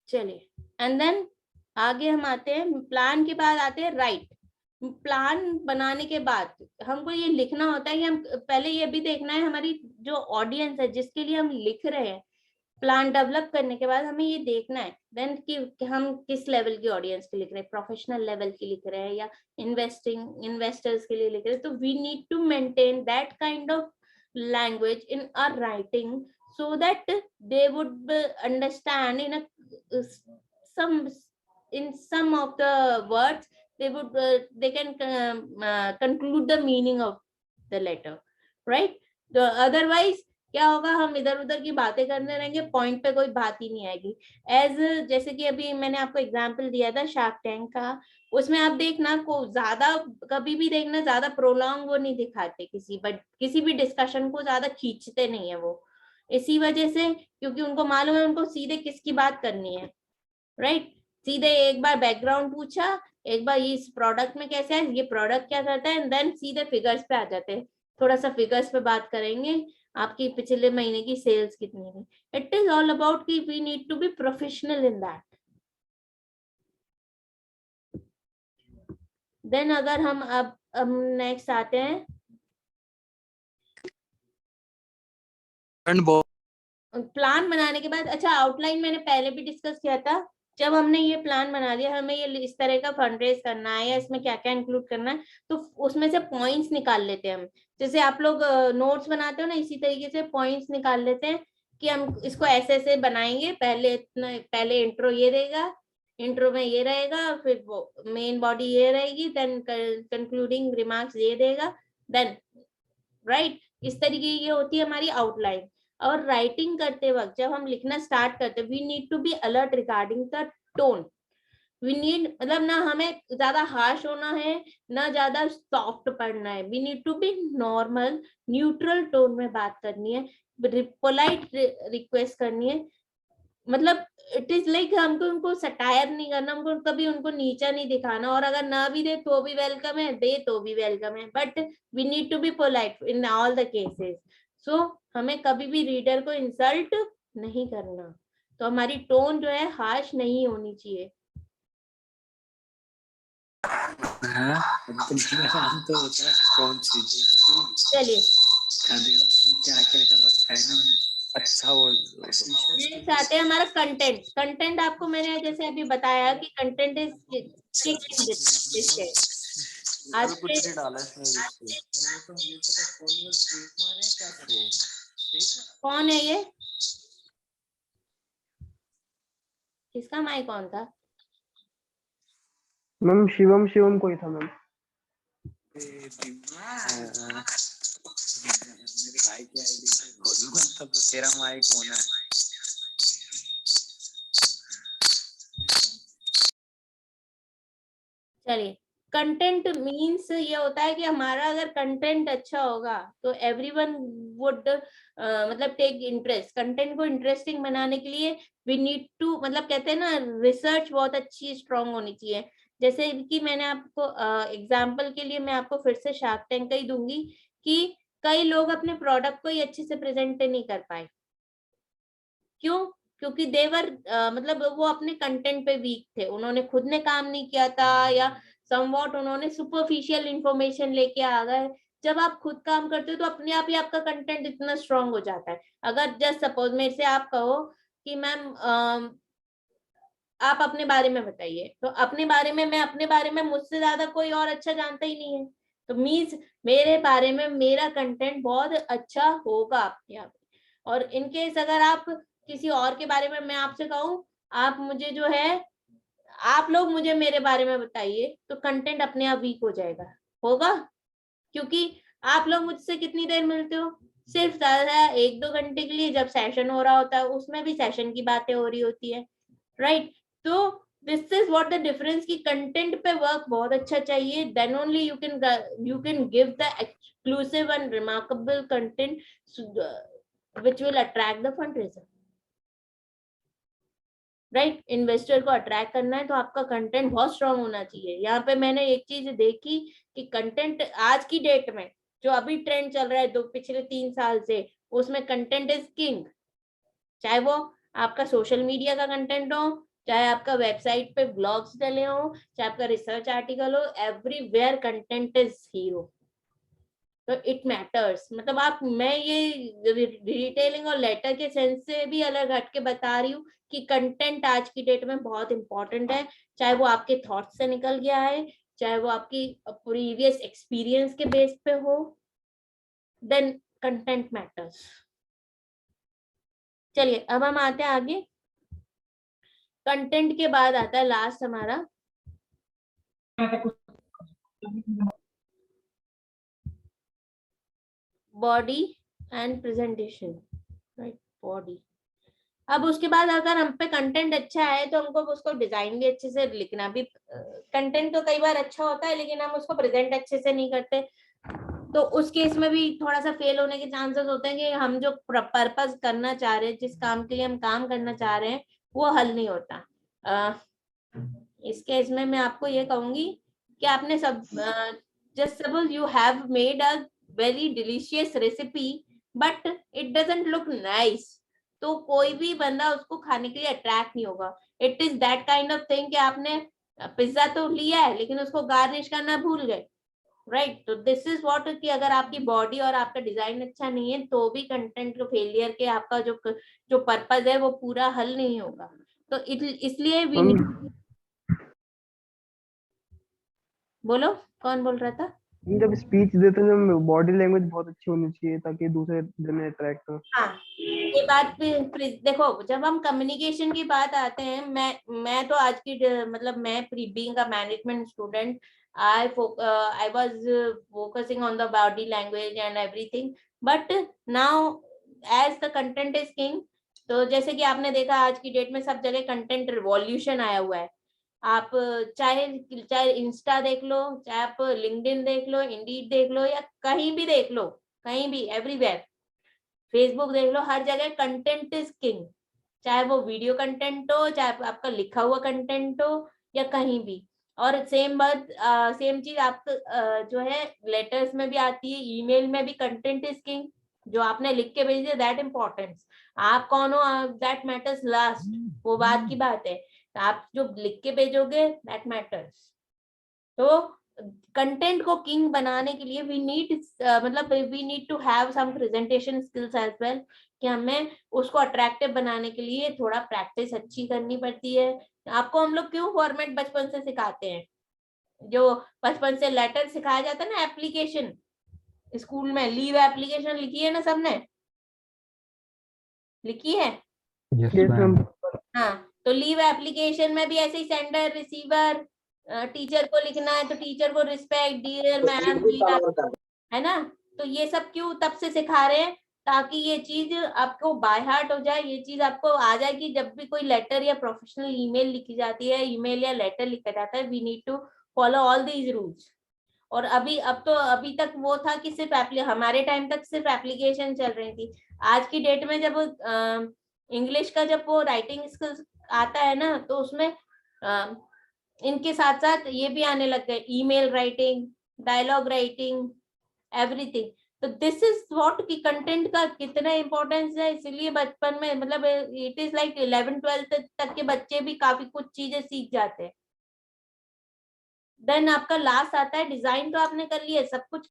चलिए, and then आगे हम आते हैं, प्लान के बाद आते हैं राइट। प्लान बनाने के बाद हमको ये लिखना होता है कि हम पहले ये भी देखना है हमारी जो ऑडियंस है जिसके लिए हम लिख रहे हैं। प्लान डेवलप करने के बाद हमें ये देखना है देन कि हम किस लेवल की ऑडियंस के लिख रहे हैं, प्रोफेशनल लेवल की लिख रहे हैं या इन्वेस्टर्स के लिए लिख रहे हैं। तो we need to maintain that kind of language in our writing so that they would understand in some in some of the words they can conclude the meaning of the letter, right? तो otherwise क्या होगा, हम इधर उधर की बातें करने रहेंगे, पॉइंट पे कोई बात ही नहीं आएगी। जैसे कि अभी मैंने आपको एग्जांपल दिया था शार्क टैंक का, उसमें आप देखना को ज्यादा कभी भी देखना ज्यादा प्रोलॉन्ग वो नहीं दिखाते, किसी भी डिस्कशन को ज्यादा खींचते नहीं है वो, इसी वजह से क्योंकि उनको मालूम है उनको सीधे किसकी बात करनी है, राइट? सीधे एक बार बैकग्राउंड पूछा, एक बार इस प्रोडक्ट में कैसे है, ये प्रोडक्ट क्या करता है, एंड देन सीधे फिगर्स पे आ जाते हैं। थोड़ा सा फिगर्स पे बात करेंगे, आपकी पिछले महीने की सेल्स कितनी थी। इट इज ऑल अबाउट कि we need to be professional in that. Then अगर हम अब नेक्स्ट आते हैं प्लान बनाने के बाद। अच्छा, आउटलाइन मैंने पहले भी डिस्कस किया था। जब हमने ये प्लान बना लिया, हमें ये इस तरह का फंड रेज करना है या इसमें क्या क्या इंक्लूड करना है, तो उसमें से पॉइंट्स निकाल लेते हैं हम। जैसे आप लोग नोट्स बनाते हो ना, इसी तरीके से पॉइंट्स निकाल लेते हैं कि हम इसको ऐसे ऐसे बनाएंगे। पहले इंट्रो ये रहेगा, इंट्रो में ये रहेगा, फिर वो मेन बॉडी ये रहेगी, देन कंक्लूडिंग रिमार्क्स ये देगा, देन राइट। इस तरीके ये होती है हमारी आउटलाइन। और राइटिंग करते वक्त जब हम लिखना स्टार्ट करते हैं, we need to be alert regarding the tone. We need मतलब ना हमें ज्यादा हार्श होना है ना ज्यादा सॉफ्ट पढ़ना है, we need to be normal neutral tone में बात करनी है, पोलाइट रिक्वेस्ट करनी है। मतलब इट इज लाइक हमको उनको सटायर नहीं करना, हमको कभी उनको नीचा नहीं दिखाना, और अगर ना भी दे तो भी वेलकम है, दे तो भी वेलकम है, but we need to be polite in all the cases. So हमें कभी भी रीडर को इंसल्ट नहीं करना, तो हमारी टोन जो है हार्श नहीं होनी चाहिए। चलिए क्या क्या कर रखा है ना, अच्छा वो नेक्स्ट आते हैं हमारा कंटेंट। कंटेंट आपको मैंने जैसे अभी बताया कि content is kick in this. आज कुछ नहीं डाला कौन है ये, किसका माइक ऑन था? मैम शिवम कोई था मैम। मेरे भाई की आईडी से बोलूंगा तब तेरा माइक कौन है। चलिए, कंटेंट मीन्स ये होता है कि हमारा अगर कंटेंट अच्छा होगा तो एवरीवन वुड मतलब टेक इंटरेस्ट। कंटेंट को इंटरेस्टिंग बनाने के लिए वी नीड टू मतलब कहते हैं ना, रिसर्च बहुत अच्छी स्ट्रांग होनी चाहिए। जैसे कि मैंने आपको एग्जांपल के लिए मैं आपको फिर से शार्क टैंक का ही दूंगी कि कई लोग अपने प्रोडक्ट को ही अच्छे से प्रेजेंट नहीं कर पाए। क्यों? क्योंकि देवर मतलब वो अपने कंटेंट पे वीक थे, उन्होंने खुद ने काम नहीं किया था, या समवॉट उन्होंने सुपरफिशियल इंफॉर्मेशन लेके आ गए। जब आप खुद काम करते हो तो अपने आप ही आपका कंटेंट इतना स्ट्रांग हो जाता है। अगर जस्ट सपोज मेरे से आप कहो कि मैम आप अपने बारे में बताइए, तो अपने बारे में मैं अपने बारे में मुझसे ज्यादा कोई और अच्छा जानता ही नहीं है, तो मीन्स मेरे बारे में मेरा कंटेंट बहुत अच्छा होगा आपके यहाँ पे। और इनकेस अगर आप किसी और के बारे में मैं आपसे कहूँ, आप मुझे जो है आप लोग मुझे मेरे बारे में बताइए, तो कंटेंट अपने आप वीक हो जाएगा, होगा। क्योंकि आप लोग मुझसे कितनी देर मिलते हो, सिर्फ ज्यादा 1-2 घंटे के लिए, जब सेशन हो रहा होता है उसमें भी सेशन की बातें हो रही होती है, राइट? तो this is what the difference की कंटेंट पे वर्क बहुत अच्छा चाहिए, then only you can give the exclusive and remarkable content which will attract the fundraiser, right? Investor को अट्रैक्ट करना है तो आपका कंटेंट बहुत स्ट्रांग होना चाहिए। यहाँ पे मैंने एक चीज देखी कि कंटेंट आज की डेट में जो अभी ट्रेंड चल रहा है पिछले 3 साल से, उसमें कंटेंट इज किंग। चाहे वो आपका सोशल मीडिया का कंटेंट हो, चाहे आपका वेबसाइट पे ब्लॉग्स डले हो, चाहे आपका रिसर्च आर्टिकल हो, एवरीवेयर कंटेंट इज हीरो। तो इट मैटर्स, मतलब आप, मैं ये डिटेलिंग और लेटर के सेंस से भी अलग हट के बता रही हूँ कि कंटेंट आज की डेट में बहुत इंपॉर्टेंट है, चाहे वो आपके थॉट्स से निकल गया है, चाहे वो आपकी प्रीवियस एक्सपीरियंस के बेस पे हो, देन कंटेंट मैटर्स। चलिए अब हम आते हैं आगे। कंटेंट के बाद आता है लास्ट हमारा body and presentation, right, body. अब उसके बाद अगर हम पे कंटेंट अच्छा है तो हमको उसको डिजाइन भी अच्छे से लिखना भी, कंटेंट तो कई बार अच्छा होता है लेकिन हम उसको प्रेजेंट अच्छे से नहीं करते, तो उस केस में भी थोड़ा सा फेल होने के चांसेस होते हैं कि हम जो पर्पस करना चाह रहे हैं, जिस काम के लिए हम काम करना चाह रहे हैं, वो हल नहीं होता। इस केस में मैं आपको ये कहूंगी कि आपने सब, just suppose you have made a very delicious recipe but it doesn't look nice, तो कोई भी बंदा उसको खाने के लिए अट्रैक्ट नहीं होगा। It is that kind of thing कि आपने पिज्जा तो लिया है लेकिन उसको गार्निश करना भूल गए, राइट। तो दिस इज व्हाट, कि अगर आपकी बॉडी और आपका डिजाइन अच्छा नहीं है तो भी कंटेंट फेलियर के आपका जो जो पर्पस है वो पूरा हल नहीं होगा। तो इसलिए भी मैम बोलो, कौन बोल रहा था? जब स्पीच देते हैं बॉडी लैंग्वेज बहुत अच्छी होनी चाहिए ताकि दूसरे जने अट्रैक्ट हो। हाँ, ये बात भी देखो, जब हम कम्युनिकेशन की बात आते हैं, मैं तो आज की मतलब मैं being a management student, I was focusing on the body language and everything, but now as the content is king, तो जैसे कि आपने देखा आज की डेट में सब जगह कंटेंट रिवॉल्यूशन आया हुआ है। आप चाहे चाहे इंस्टा देख लो, चाहे आप लिंक्डइन देख लो, इंडीड देख लो, या कहीं भी देख लो, कहीं भी, एवरीवेयर, फेसबुक देख लो, हर जगह कंटेंट इज किंग, चाहे वो वीडियो कंटेंट हो, चाहे आपका लिखा हुआ कंटेंट हो, या कहीं भी। और सेम बात, सेम चीज आप जो है लेटर्स में भी आती है, ईमेल में भी कंटेंट इज किंग। जो आपने लिख के भेजे दैट इम्पोर्टेंस, आप कौन हो दैट मैटर्स लास्ट, वो बात की बात है, आप जो लिख के भेजोगे दैट मैटर्स। तो कंटेंट को किंग बनाने के लिए वी नीड, मतलब we need to have some presentation skills as well, कि हमें उसको अट्रैक्टिव बनाने के लिए थोड़ा प्रैक्टिस अच्छी करनी पड़ती है। आपको हम लोग क्यों फॉर्मेट बचपन से सिखाते हैं, जो बचपन से लेटर सिखाया जाता है ना, एप्लीकेशन, स्कूल में लीव एप्लीकेशन लिखी है ना सबने, लिखी है? Yes yes ma'am. मैम। हाँ, तो लीव एप्लीकेशन में भी ऐसे ही सेंडर रिसीवर, टीचर को लिखना है तो टीचर को रिस्पेक्ट, डियर मैम, है ना। तो ये सब क्यों तब से सिखा रहे हैं, ताकि ये चीज आपको बाय हार्ट हो जाए, ये चीज आपको आ जाए कि जब भी कोई लेटर या प्रोफेशनल ईमेल लिखी जाती है, ईमेल या लेटर लिखा जाता है, we need to follow all these rules. और अब तो अभी तक वो था कि सिर्फ हमारे टाइम तक सिर्फ एप्लीकेशन चल रही थी। आज की डेट में जब इंग्लिश का जब वो राइटिंग स्किल्स आता है ना, तो उसमें इनके साथ साथ ये भी आने लग गए, email writing, dialogue writing, everything. तो दिस इज व्हाट की कंटेंट का कितना इंपॉर्टेंस है, इसलिए बचपन में, मतलब इट इज लाइक 11-12 तक के बच्चे भी काफी कुछ चीजें सीख जाते हैं। देन आपका लास्ट आता है डिजाइन, तो आपने कर लिया, सब कुछ